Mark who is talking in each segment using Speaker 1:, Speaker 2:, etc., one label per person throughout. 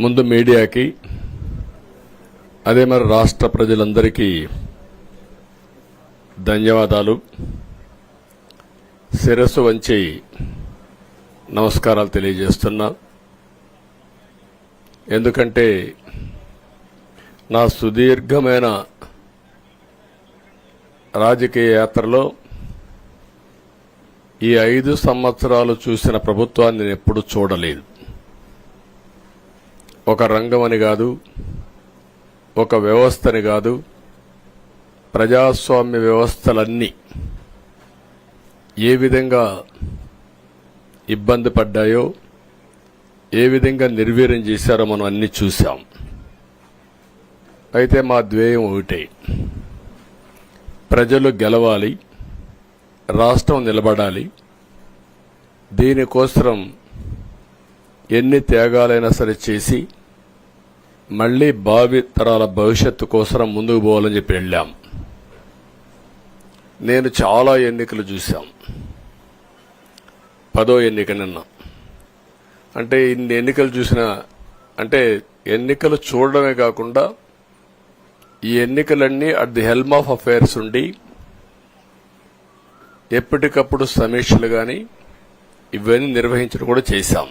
Speaker 1: ముందు మీడియాకి అదే మరి రాష్ట్ర ప్రజలందరికీ ధన్యవాదాలు. శిరస్సు వంచి నమస్కారాలు తెలియజేస్తున్నా. ఎందుకంటే నా సుదీర్ఘమైన రాజకీయ యాత్రలో ఈ 5 సంవత్సరాలు చూసిన ప్రభుత్వాన్ని నేను ఎప్పుడూ చూడలేదు. ఒక రంగం అని కాదు, ఒక వ్యవస్థని కాదు, ప్రజాస్వామ్య వ్యవస్థలన్నీ ఏ విధంగా ఇబ్బంది పడ్డాయో, ఏ విధంగా నిర్వీర్యం చేశారో మనం అన్ని చూశాం. అయితే మా ధ్యేయం ఒకటే, ప్రజలు గెలవాలి, రాష్ట్రం నిలబడాలి. దీనికోసం ఎన్ని త్యాగాలైనా సరే చేసి మళ్లీ భావి తరాల భవిష్యత్తు కోసం ముందుకు పోవాలని చెప్పి వెళ్ళాం. నేను చాలా ఎన్నికలు చూశాం. 10వ ఎన్నిక నిన్న. అంటే ఇన్ని ఎన్నికలు చూసిన అంటే ఎన్నికలు చూడడమే కాకుండా ఈ ఎన్నికలన్నీ at the helm of affairs ఉండి ఎప్పటికప్పుడు సమీక్షలు గాని ఇవన్నీ నిర్వహించడం కూడా చేశాం.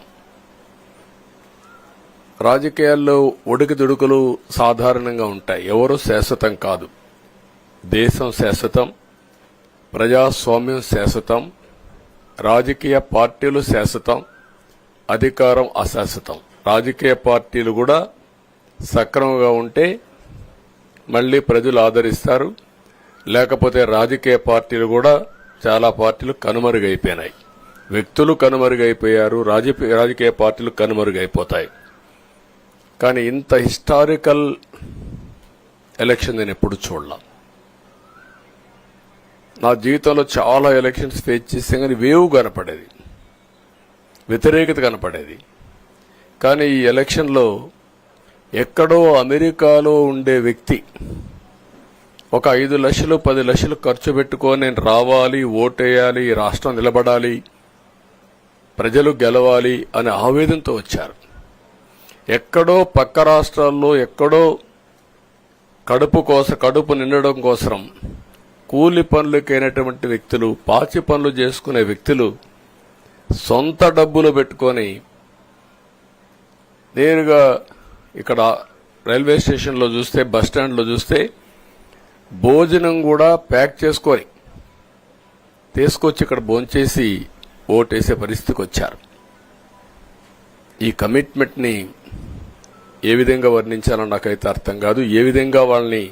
Speaker 1: రాజకీయాల్లో ఒడికిదుడుకులు సాధారణంగా ఉంటాయి. ఎవరు శాశ్వతం కాదు. దేశం శాశ్వతం, ప్రజాస్వామ్యం శాశ్వతం, రాజకీయ పార్టీలు శాశ్వతం, అధికారం అశాశ్వతం. రాజకీయ పార్టీలు కూడా సక్రమంగా ఉంటే మళ్లీ ప్రజలు ఆదరిస్తారు. లేకపోతే రాజకీయ పార్టీలు కూడా చాలా పార్టీలు కనుమరుగైపోయినాయి. వ్యక్తులు కనుమరుగైపోయారు, రాజకీయ పార్టీలు కనుమరుగైపోతాయి. కానీ ఇంత హిస్టారికల్ ఎలక్షన్ నేను ఎప్పుడు చూడలా. నా జీవితంలో చాలా ఎలక్షన్స్ ఫేస్ చేస్తే కానీ వేవ్ కనపడేది, వ్యతిరేకత కనపడేది. కానీ ఈ ఎలక్షన్లో ఎక్కడో అమెరికాలో ఉండే వ్యక్తి ఒక 5 లక్షలు 10 లక్షలు ఖర్చు పెట్టుకొని నేను రావాలి, ఓటేయాలి, రాష్ట్రం నిలబడాలి, ప్రజలు గెలవాలి అనే ఆవేదనతో వచ్చారు. ఎక్కడో పక్క రాష్ట్రాల్లో ఎక్కడో కడుపు నిండడం కోసం కూలి పనులకైనటువంటి వ్యక్తులు, పాచి పనులు చేసుకునే వ్యక్తులు సొంత డబ్బులు పెట్టుకొని నేరుగా ఇక్కడ రైల్వే స్టేషన్లో చూస్తే, బస్టాండ్లో చూస్తే భోజనం కూడా ప్యాక్ చేసుకొని తీసుకొచ్చి ఇక్కడ భోంచేసి ఓటేసే పరిస్థితికి వచ్చారు. ఈ కమిట్మెంట్ ని ఏ విధంగా వర్ణించాలో నాకైతే అర్థం కాదు. ఏ విధంగా వాళ్ళని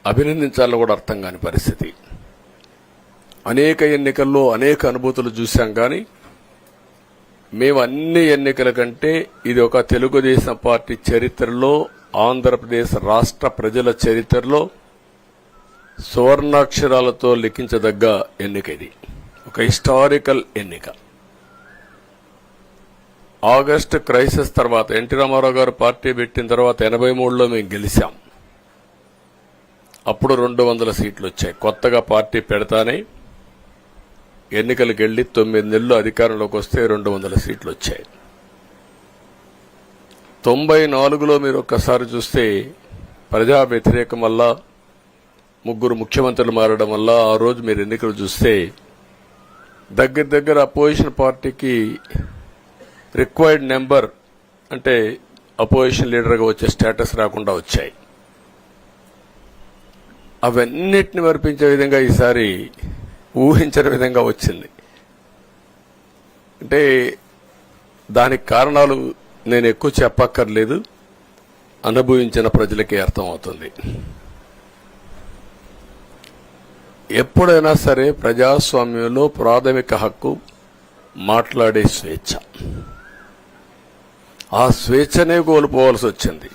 Speaker 1: అభినందించాలో కూడా అర్థం కాని పరిస్థితి. అనేక ఎన్నికల్లో అనేక అనుభూతులు చూశాం. కానీ మేము అన్ని ఎన్నికల కంటే ఇది ఒక తెలుగుదేశం పార్టీ చరిత్రలో, ఆంధ్రప్రదేశ్ రాష్ట్ర ప్రజల చరిత్రలో సువర్ణాక్షరాలతో లిఖించదగ్గ ఎన్నిక. ఇది ఒక హిస్టారికల్ ఎన్నిక. ఆగస్టు క్రైసిస్ తర్వాత ఎన్టీ రామారావు గారు పార్టీ పెట్టిన తర్వాత 83లో మేము గెలిచాం. అప్పుడు 200 సీట్లు వచ్చాయి. కొత్తగా పార్టీ పెడతానే ఎన్నికలకు వెళ్లి 9 నెలలు అధికారంలోకి వస్తే 200 సీట్లు వచ్చాయి. 94లో మీరు ఒక్కసారి చూస్తే ప్రజా వ్యతిరేకం వల్ల 3 ముఖ్యమంత్రులు మారడం వల్ల ఆ రోజు మీరు ఎన్నికలు చూస్తే దగ్గర అపోజిషన్ పార్టీకి రిక్వైర్డ్ నెంబర్ అంటే అపోజిషన్ లీడర్గా వచ్చే స్టేటస్ రాకుండా వచ్చాయి. అవన్నిటిని వర్పించే విధంగా ఈసారి ఊహించని విధంగా వచ్చింది. అంటే దానికి కారణాలు నేను ఎక్కువ చెప్పక్కర్లేదు, అనుభవించిన ప్రజలకి అర్థమవుతుంది. ఎప్పుడైనా సరే ప్రజాస్వామ్యంలో ప్రాథమిక హక్కు మాట్లాడే స్వేచ్ఛ. ఆ స్వేచ్ఛనే కోల్పోవాల్సి వచ్చింది.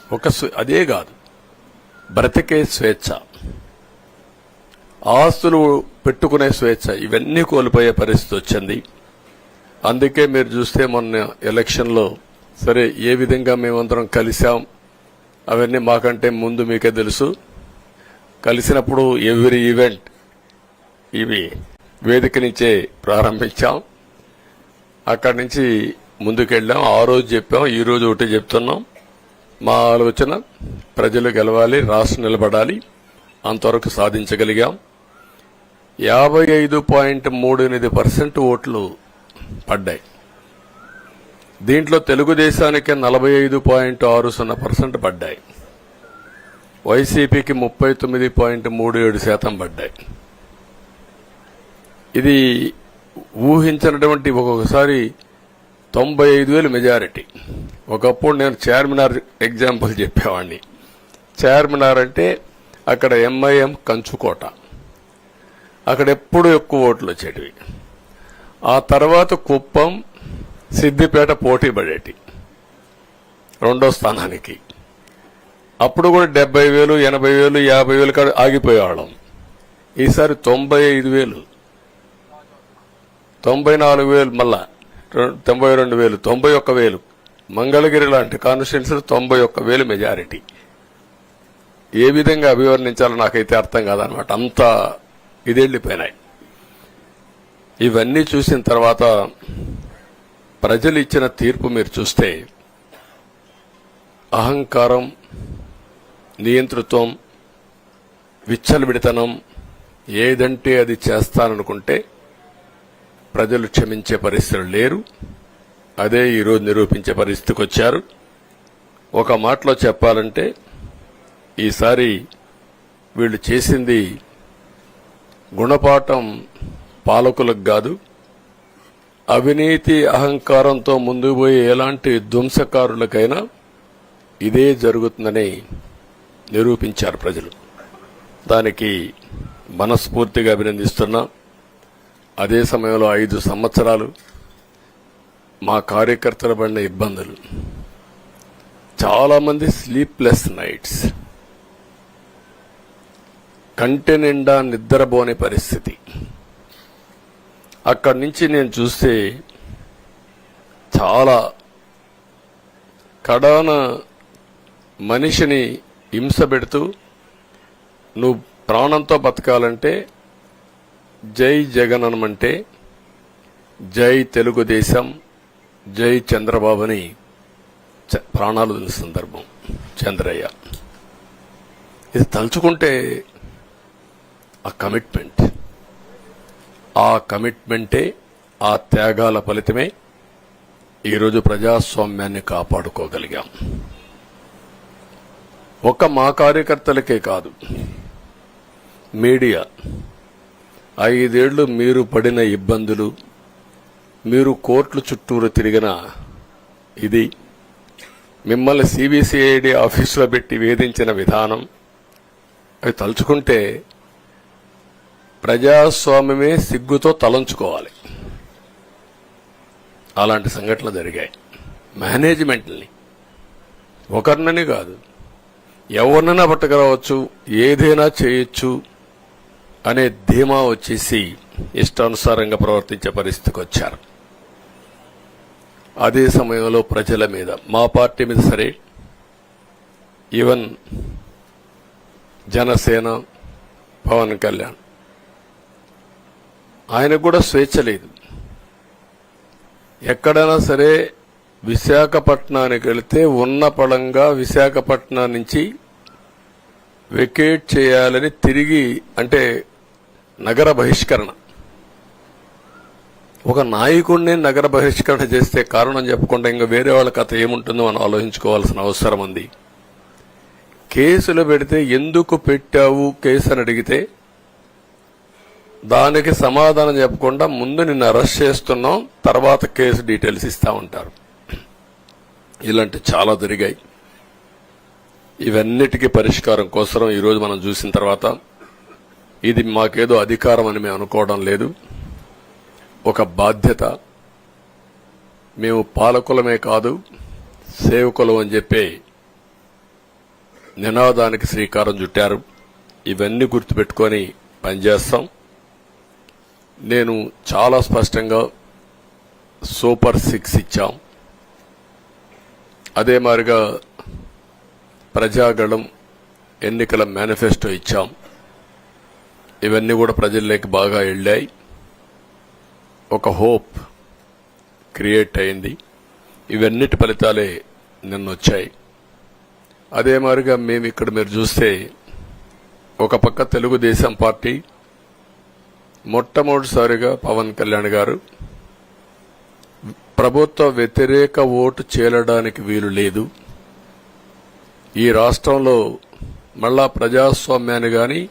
Speaker 1: అదే కాదు, బ్రతికే స్వేచ్ఛ, ఆస్తులు పెట్టుకునే స్వేచ్ఛ, ఇవన్నీ కోల్పోయే పరిస్థితి వచ్చింది. అందుకే మీరు చూస్తే మొన్న ఎలక్షన్లో సరే ఏ విధంగా మేమందరం కలిశాం అవన్నీ మాకంటే ముందు మీకే తెలుసు. కలిసినప్పుడు ఎవ్రీ ఈవెంట్ ఇవి వేదిక నుంచే ప్రారంభించాం. అక్కడి నుంచి ముందుకెళ్ళాం. ఆ రోజు చెప్పాం, ఈ రోజు ఒకటి చెప్తున్నాం. మా ఆలోచన ప్రజలు గెలవాలి, రాష్ట్రం నిలబడాలి. అంతవరకు సాధించగలిగాం. 55.38% ఓట్లు పడ్డాయి. దీంట్లో తెలుగుదేశానికి 45.60% పడ్డాయి. వైసీపీకి 39.37% పడ్డాయి. ఇది ఊహించినటువంటి ఒక్కొక్కసారి 95,000 మెజారిటీ. ఒకప్పుడు నేను చార్మినార్ ఎగ్జాంపుల్ చెప్పేవాడిని. చార్మినార్ అంటే అక్కడ ఎంఐఎం కంచుకోట, అక్కడ ఎప్పుడు ఎక్కువ ఓట్లు వచ్చేటివి. ఆ తర్వాత కుప్పం, సిద్దిపేట పోటీ పడేటి రెండో స్థానానికి. అప్పుడు కూడా 70,000, 80,000, 50,000 కాడ ఆగిపోయేవాళ్ళం. ఈసారి 95,000, 94,000, మళ్ళా 92,000, 91,000. మంగళగిరి లాంటి కాన్స్టిట్యున్సీ 91,000 మెజారిటీ. ఏ విధంగా అభివర్ణించాలో నాకైతే అర్థం కాదనమాట. అంత ఇదెళ్లిపోయినాయి. ఇవన్నీ చూసిన తర్వాత ప్రజలు ఇచ్చిన తీర్పు మీరు చూస్తే అహంకారం, నియంతృత్వం, విచ్చలవిడితనం, ఏదంటే అది చేస్తాననుకుంటే ప్రజలు క్షమించే పరిస్థితులు లేరు. అదే ఈరోజు నిరూపించే పరిస్థితికి వచ్చారు. ఒక మాటలో చెప్పాలంటే ఈసారి వీళ్ళు చేసింది గుణపాఠం పాలకులకు కాదు, అవినీతి అహంకారంతో ముందుకు పోయే ఎలాంటి ధ్వంసకారులకైనా ఇదే జరుగుతుందని నిరూపించారు ప్రజలు. దానికి మనస్ఫూర్తిగా అభినందిస్తున్నా. అదే సమయంలో 5 సంవత్సరాలు మా కార్యకర్తల పడిన ఇబ్బందులు, చాలా మంది స్లీప్లెస్ నైట్స్, కంటి నిండా నిద్రపోని పరిస్థితి. అక్కడి నుంచి నేను చూస్తే చాలా కడాన మనిషిని హింస పెడుతూ, నువ్వు ప్రాణంతో బతకాలంటే జై జగన్ అనమంటే జై తెలుగుదేశం, జై చంద్రబాబుని ప్రాణాలు వదిలిన సందర్భం చంద్రయ్య. ఇది తలుచుకుంటే ఆ కమిట్మెంటే, ఆ త్యాగాల ఫలితమే ఈరోజు ప్రజాస్వామ్యాన్ని కాపాడుకోగలిగాం. ఒక్క మా కార్యకర్తలకే కాదు, మీడియా 5 ఏళ్లు మీరు పడిన ఇబ్బందులు, మీరు కోర్టుల చుట్టూరు తిరిగిన ఇది, మిమ్మల్ని సిబిసిఐడి ఆఫీసులో పెట్టి వేధించిన విధానం, అవి తలుచుకుంటే ప్రజాస్వామ్యమే సిగ్గుతో తలంచుకోవాలి. అలాంటి సంఘటనలు జరిగాయి. మేనేజ్మెంట్ని ఒకరినని కాదు, ఎవరినైనా పట్టుకురావచ్చు, ఏదైనా చేయొచ్చు అనే ధీమా వచ్చేసి ఇష్టానుసారంగా ప్రవర్తించే పరిస్థితికి వచ్చారు. అదే సమయంలో ప్రజల మీద, మా పార్టీ మీద సరే, ఈవెన్ జనసేన, పవన్ కళ్యాణ్, ఆయనకు కూడా స్వేచ్ఛ లేదు. ఎక్కడైనా సరే విశాఖపట్నానికి వెళితే ఉన్న పళంగా విశాఖపట్నం నుంచి వెకేట్ చేయాలని తిరిగి, అంటే నగర బహిష్కరణ. ఒక నాయకుడిని నగర బహిష్కరణ చేస్తే కారణం చెప్పకుండా ఇంకా వేరే వాళ్ళ కథ ఏముంటుందో మనం ఆలోచించుకోవాల్సిన అవసరం ఉంది. కేసులు పెడితే ఎందుకు పెట్టావు కేసు అని అడిగితే దానికి సమాధానం చెప్పకుండా ముందు నిన్ను అరెస్ట్ చేస్తున్నాం, తర్వాత కేసు డీటెయిల్స్ ఇస్తా ఉంటారు. ఇలాంటి చాలా జరిగాయి. ఇవన్నిటికీ పరిష్కారం కోసం ఈరోజు మనం చూసిన తర్వాత ఇది మాకేదో అధికారం అని మేము అనుకోవడం లేదు, ఒక బాధ్యత. మేము పాలకులమే కాదు సేవకులం అని చెప్పి నినాదానికి శ్రీకారం చుట్టారు. ఇవన్నీ గుర్తుపెట్టుకొని పనిచేస్తాం. నేను చాలా స్పష్టంగా సూపర్ 6 ఇచ్చాం. అదే మాదిరిగా ప్రజాగళం ఎన్నికల మేనిఫెస్టో ఇచ్చాం. ఇవన్నీ కూడా ప్రజల్లోకి బాగా వెళ్ళాయి. ఒక హోప్ క్రియేట్ అయింది. ఇవన్నిటి ఫలితాలే నిన్నొచ్చాయి. అదే మాదిరిగా మేము ఇక్కడ మీరు చూస్తే ఒక పక్క తెలుగుదేశం పార్టీ మొట్టమొదటిసారిగా పవన్ కళ్యాణ్ గారు ప్రభుత్వ వ్యతిరేక ఓటు చేరడానికి వీలు లేదు, ఈ రాష్ట్రంలో మళ్ళా ప్రజాస్వామ్యాన్ని గాని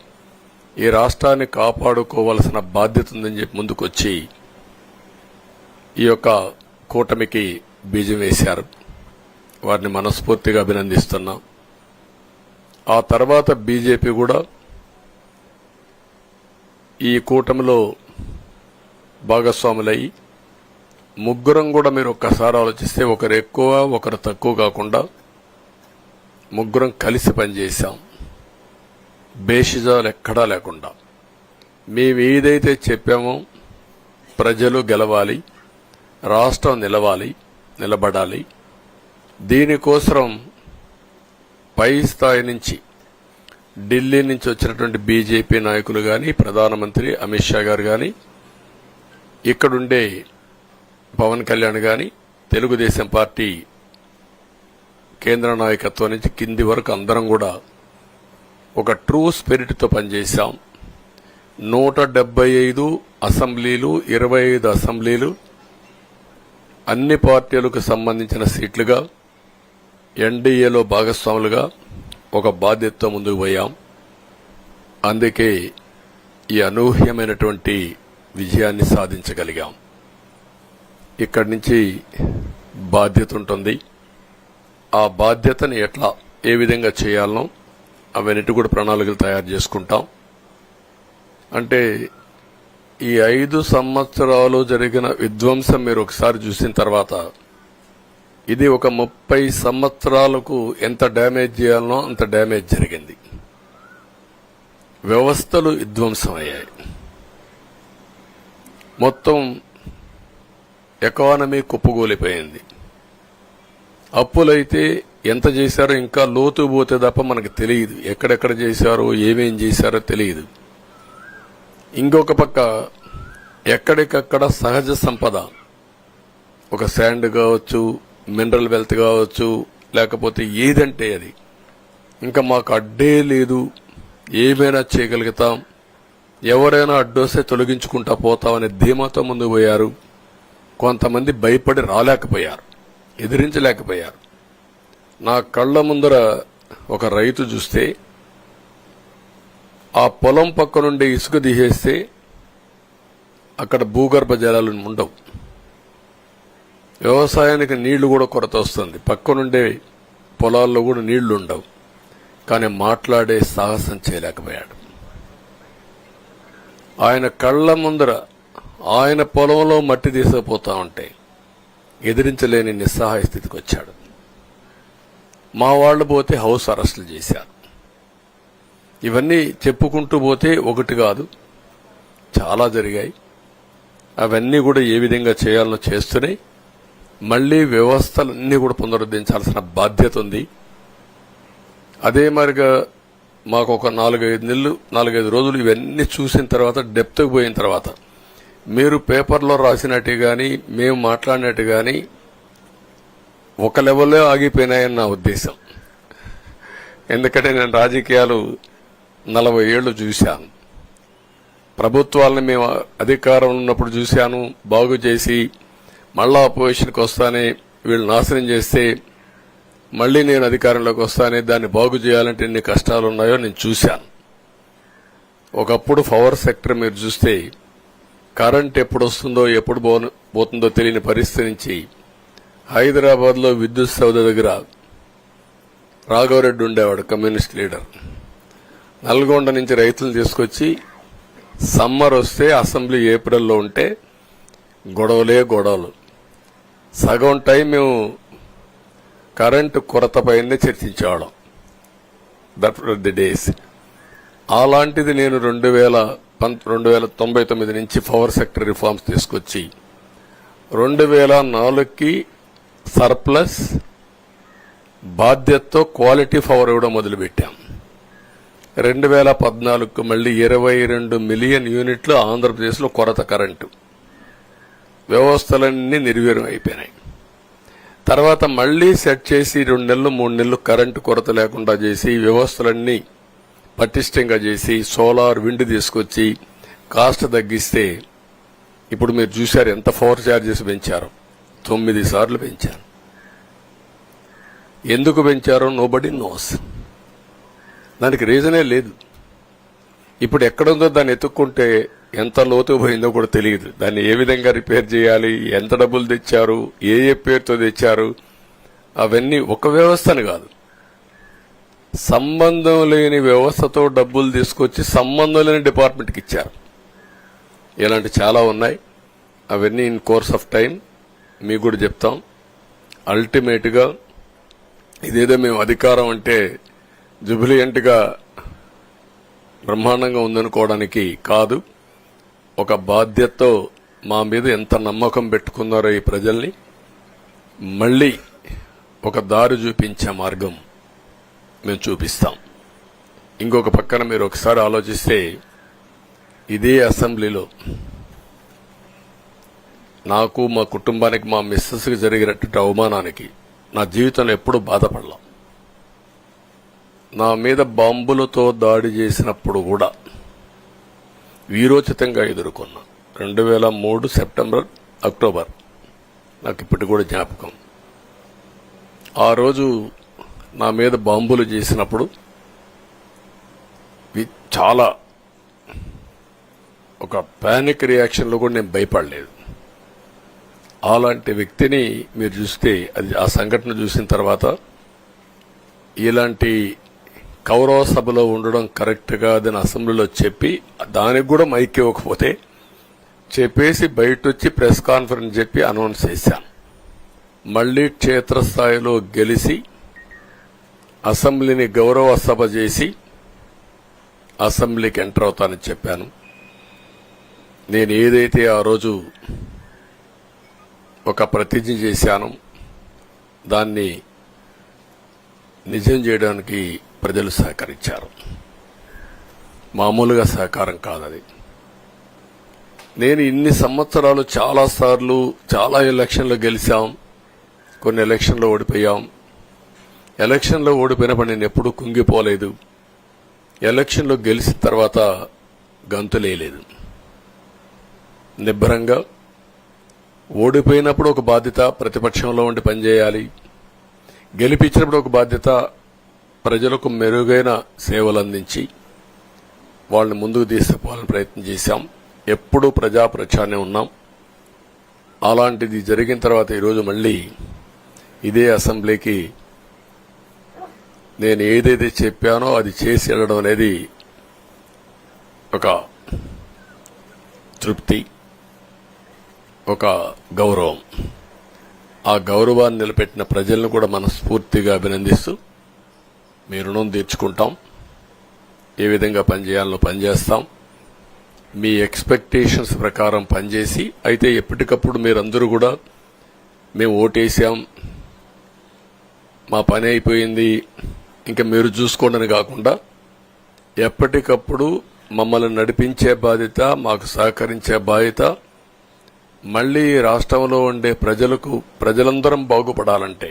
Speaker 1: ఈ రాష్ట్రాన్ని కాపాడుకోవాల్సిన బాధ్యత ఉందని చెప్పి ముందుకొచ్చి ఈ యొక్క కూటమికి బీజం వేశారు. వారిని మనస్ఫూర్తిగా అభినందిస్తున్నాం. ఆ తర్వాత బీజేపీ కూడా ఈ కూటమిలో భాగస్వాములై ముగ్గురం కూడా మీరు ఒక్కసారి ఆలోచిస్తే ఒకరు ఎక్కువ ఒకరు తక్కువ కాకుండా ముగ్గురం కలిసి పనిచేశాం. బేషిజాలు ఎక్కడా లేకుండా మేము ఏదైతే చెప్పామో ప్రజలు గెలవాలి, రాష్ట్రం నిలబడాలి, దీనికోసం పై స్థాయి నుంచి ఢిల్లీ నుంచి వచ్చినటువంటి బీజేపీ నాయకులు గాని, ప్రధానమంత్రి అమిత్ షా గారు గాని, ఇక్కడుండే పవన్ కళ్యాణ్ గాని, తెలుగుదేశం పార్టీ కేంద్ర నాయకత్వం నుంచి కింది వరకు అందరం కూడా ఒక ట్రూ స్పిరిట్ తో పనిచేశాం. 175 అసెంబ్లీలు, 25 అసెంబ్లీలు అన్ని పార్టీలకు సంబంధించిన సీట్లుగా ఎన్డీఏలో భాగస్వాములుగా ఒక బాధ్యతతో ముందుకు పోయాం. అందుకే ఈ అనూహ్యమైనటువంటి విజయాన్ని సాధించగలిగాం. ఇక్కడి నుంచి బాధ్యత ఉంటుంది. ఆ బాధ్యతని ఏ విధంగా చేయాలనో అవన్నిటి కూడా ప్రణాళికలు తయారు చేసుకుంటాం. అంటే ఈ 5 సంవత్సరాలు జరిగిన విధ్వంసం మీరు ఒకసారి చూసిన తర్వాత ఇది ఒక 30 సంవత్సరాలకు ఎంత డ్యామేజ్ చేయాలనో అంత డ్యామేజ్ జరిగింది. వ్యవస్థలు విధ్వంసమయ్యాయి. మొత్తం ఎకానమీ కుప్పగూలిపోయింది. అప్పులైతే ఎంత చేశారో ఇంకా లోతు పోతే తప్ప మనకు తెలియదు. ఎక్కడెక్కడ చేశారో ఏమేం చేశారో తెలియదు. ఇంకొక పక్క ఎక్కడికక్కడ సహజ సంపద, ఒక శాండ్ కావచ్చు, మినరల్ వెల్త్ కావచ్చు, లేకపోతే ఏదంటే అది ఇంకా మాకు అడ్డే లేదు, ఏమైనా చేయగలుగుతాం, ఎవరైనా అడ్డొస్తే తొలగించుకుంటా పోతామనే ధీమాతో ముందుకు పోయారు. కొంతమంది భయపడి రాలేకపోయారు, ఎదిరించలేకపోయారు. నా కళ్ల ముందర ఒక రైతు చూస్తే ఆ పొలం పక్క నుండి ఇసుక తీసేస్తే అక్కడ భూగర్భ జలాలు ఉండవు, వ్యవసాయానికి నీళ్లు కూడా కొరత వస్తుంది, పక్క నుండే పొలాల్లో కూడా నీళ్లు ఉండవు. కానీ మాట్లాడే సాహసం చేయలేకపోయాడు. ఆయన కళ్ల ముందర ఆయన పొలంలో మట్టి తీసుకుపోతా ఉంటే ఎదిరించలేని నిస్సహాయ స్థితికి వచ్చాడు. మా వాళ్లు పోతే హౌస్ అరెస్టులు చేశారు. ఇవన్నీ చెప్పుకుంటూ పోతే ఒకటి కాదు, చాలా జరిగాయి. అవన్నీ కూడా ఏ విధంగా చేయాలనో చేస్తూనే మళ్లీ వ్యవస్థలన్నీ కూడా పునరుద్ధరించాల్సిన బాధ్యత ఉంది. అదే మరిగా మాకు ఒక 4-5 రోజులు ఇవన్నీ చూసిన తర్వాత డెప్త్కి పోయిన తర్వాత మీరు పేపర్లో రాసినట్టు గాని మేము మాట్లాడినట్టు గాని ఒక లెవెల్లో ఆగిపోయినాయని నా ఉద్దేశం. ఎందుకంటే నేను రాజకీయాలు 40 ఏళ్లు చూశాను. ప్రభుత్వాలను మేము అధికారంలో ఉన్నప్పుడు చూశాను, బాగు చేసి మళ్ళా అపోజిషన్కి వస్తానే వీళ్ళు నాశనం చేస్తే మళ్లీ నేను అధికారంలోకి వస్తానే దాన్ని బాగు చేయాలంటే ఎన్ని కష్టాలు ఉన్నాయో నేను చూశాను. ఒకప్పుడు పవర్ సెక్టర్ మీరు చూస్తే కరెంట్ ఎప్పుడు వస్తుందో ఎప్పుడు పోతుందో తెలియని పరిస్థితి నుంచి హైదరాబాద్ లో విద్యుత్ సౌధ దగ్గర రాఘవరెడ్డి ఉండేవాడు, కమ్యూనిస్ట్ లీడర్. నల్గొండ నుంచి రైతులను తీసుకొచ్చి సమ్మర్ వస్తే అసెంబ్లీ ఏప్రిల్లో ఉంటే గొడవలు సగం టైం మేము కరెంటు కొరత పైనే చర్చించేవాళ్ళం. That the days. అలాంటిది నేను 1999 నుంచి పవర్ సెక్టర్ రిఫార్మ్స్ తీసుకొచ్చి 2004కి సర్ప్లస్ బాధ్యతతో క్వాలిటీ పవర్ ఇవ్వడం మొదలుపెట్టాం. 2014కు మళ్లీ 22 మిలియన్ యూనిట్లు ఆంధ్రప్రదేశ్లో కొరత కరెంటు. వ్యవస్థలన్నీ నిర్వీర్యం అయిపోయినాయి. తర్వాత మళ్లీ సెట్ చేసి 2 నెలలు 3 నెలలు కరెంటు కొరత లేకుండా చేసి వ్యవస్థలన్నీ పటిష్టంగా చేసి సోలార్ విండ్ తీసుకొచ్చి కాస్ట్ తగ్గిస్తే ఇప్పుడు మీరు చూశారు ఎంత పవర్ ఛార్జెస్ పెంచారు. 9 సార్లు పెంచారు. ఎందుకు పెంచారో నోబడీ నోస్. దానికి రీజనే లేదు. ఇప్పుడు ఎక్కడుందో దాన్ని ఎత్తుక్కుంటే ఎంత లోతు పోయిందో కూడా తెలియదు. దాన్ని ఏ విధంగా రిపేర్ చేయాలి, ఎంత డబ్బులు తెచ్చారు, ఏ పేరుతో తెచ్చారు, అవన్నీ ఒక వ్యవస్థను కాదు, సంబంధం లేని వ్యవస్థతో డబ్బులు తీసుకొచ్చి సంబంధం లేని డిపార్ట్మెంట్కి ఇచ్చారు. ఇలాంటి చాలా ఉన్నాయి. అవన్నీ ఇన్ కోర్స్ ఆఫ్ టైం మీకు కూడా చెప్తాం. అల్టిమేట్ గా ఇదేదో మేము అధికారం అంటే జుబిలియంట్ గా బ్రహ్మాండంగా ఉందనుకోవడానికి కాదు. ఒక బాధ్యతతో మా మీద ఎంత నమ్మకం పెట్టుకున్నారో ఈ ప్రజల్ని మళ్లీ ఒక దారి చూపించే మార్గం మేము చూపిస్తాం. ఇంకొక పక్కన మీరు ఒకసారి ఆలోచిస్తే ఇదే అసెంబ్లీలో నాకు, మా కుటుంబానికి, మా మిస్సెస్కి జరిగినటువంటి అవమానానికి నా జీవితంలో ఎప్పుడూ బాధపడలా. నా మీద బాంబులతో దాడి చేసినప్పుడు కూడా వీరోచితంగా ఎదుర్కొన్నా. 2003 సెప్టెంబర్, అక్టోబర్ నాకు ఇప్పటి కూడా జ్ఞాపకం. ఆ రోజు నా మీద బాంబులు చేసినప్పుడు చాలా ఒక పానిక్ రియాక్షన్లో కూడా నేను భయపడలేదు. అలాంటి వ్యక్తిని మీరు చూస్తే ఆ సంఘటన చూసిన తర్వాత ఇలాంటి కౌరవ సభలో ఉండడం కరెక్ట్ కాదని అసెంబ్లీలో చెప్పి దానికి కూడా మైక్ ఇవ్వకపోతే చెప్పేసి బయటొచ్చి ప్రెస్ కాన్ఫరెన్స్ చెప్పి అనౌన్స్ చేశాను. మళ్లీ క్షేత్రస్థాయిలో గెలిచి అసెంబ్లీని గౌరవ సభ చేసి అసెంబ్లీకి ఎంటర్ అవుతానని చెప్పాను. నేను ఏదైతే ఆ రోజు ఒక ప్రతిజ్ఞ చేశానో దాన్ని నిజం చేయడానికి ప్రజలు సహకరించారు. మామూలుగా సహకారం కాదది. నేను ఇన్ని సంవత్సరాలు చాలాసార్లు చాలా ఎలక్షన్లు గెలిచాం, కొన్ని ఎలక్షన్లో ఓడిపోయాం. ఎలక్షన్లో ఓడిపోయినప్పుడు నేను ఎప్పుడూ కుంగిపోలేదు. ఎలక్షన్లో గెలిచిన తర్వాత గంతులేయలేదు. నిబ్బరంగా ఓడిపోయినప్పుడు ఒక బాధ్యత ప్రతిపక్షంలో ఉండి పనిచేయాలి, గెలిపించినప్పుడు ఒక బాధ్యత ప్రజలకు మెరుగైన సేవలు అందించి వాళ్ళని ముందుకు తీసుకుపోవాలని ప్రయత్నం చేశాం. ఎప్పుడూ ప్రజాప్రచారణ ఉన్నాం. అలాంటిది జరిగిన తర్వాత ఈరోజు మళ్లీ ఇదే అసెంబ్లీకి నేను ఏదైతే చెప్పానో అది చేసి వెళ్ళడం అనేది ఒక తృప్తి, ఒక గౌరవం. ఆ గౌరవాన్ని నిలబెట్టిన ప్రజలను కూడా మనస్ఫూర్తిగా అభినందిస్తూ మీ రుణం తీర్చుకుంటాం. ఏ విధంగా పనిచేయాలో పనిచేస్తాం. మీ ఎక్స్పెక్టేషన్స్ ప్రకారం పనిచేసి అయితే ఎప్పటికప్పుడు మీరందరూ కూడా మేము ఓటేసాం, మా పని అయిపోయింది, ఇంకా మీరు చూసుకోండి కాకుండా ఎప్పటికప్పుడు మమ్మల్ని నడిపించే బాధ్యత, మాకు సహకరించే బాధ్యత, మళ్లీ రాష్ట్రంలో ఉండే ప్రజలందరం బాగుపడాలంటే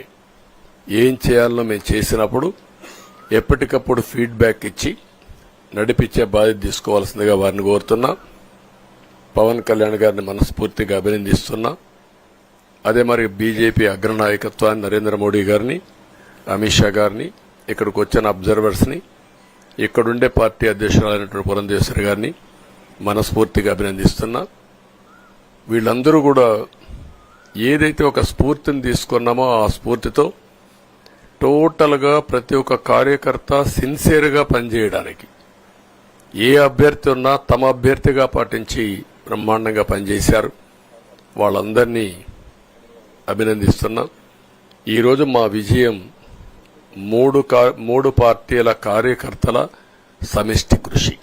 Speaker 1: ఏం చేయాలో మేము చేసినప్పుడు ఎప్పటికప్పుడు ఫీడ్బ్యాక్ ఇచ్చి నడిపించే బాధ్యత తీసుకోవాల్సిందిగా వారిని కోరుతున్నా. పవన్ కళ్యాణ్ గారిని మనస్ఫూర్తిగా అభినందిస్తున్నా. అదే మరి బీజేపీ అగ్రనాయకత్వాన్ని నరేంద్ర మోడీ గారిని, అమిత్ షా గారిని, ఇక్కడికి వచ్చిన అబ్జర్వర్స్ ని, ఇక్కడుండే పార్టీ అధ్యక్షురాలైనటువంటి పురంధేశ్వరి గారిని మనస్ఫూర్తిగా అభినందిస్తున్నా. వీళ్ళందరూ కూడా ఏదైతే ఒక స్ఫూర్తిని తీసుకున్నామో ఆ స్ఫూర్తితో టోటల్ గా ప్రతి ఒక్క కార్యకర్త సిన్సియర్ గా పనిచేయడానికి ఏ అభ్యర్థి ఉన్నా తమ అభ్యర్థిగా పాటించి బ్రహ్మాండంగా పనిచేశారు. వాళ్ళందరినీ అభినందిస్తున్నా. ఈరోజు మా విజయం మూడు పార్టీల కార్యకర్తల సమిష్టి కృషి.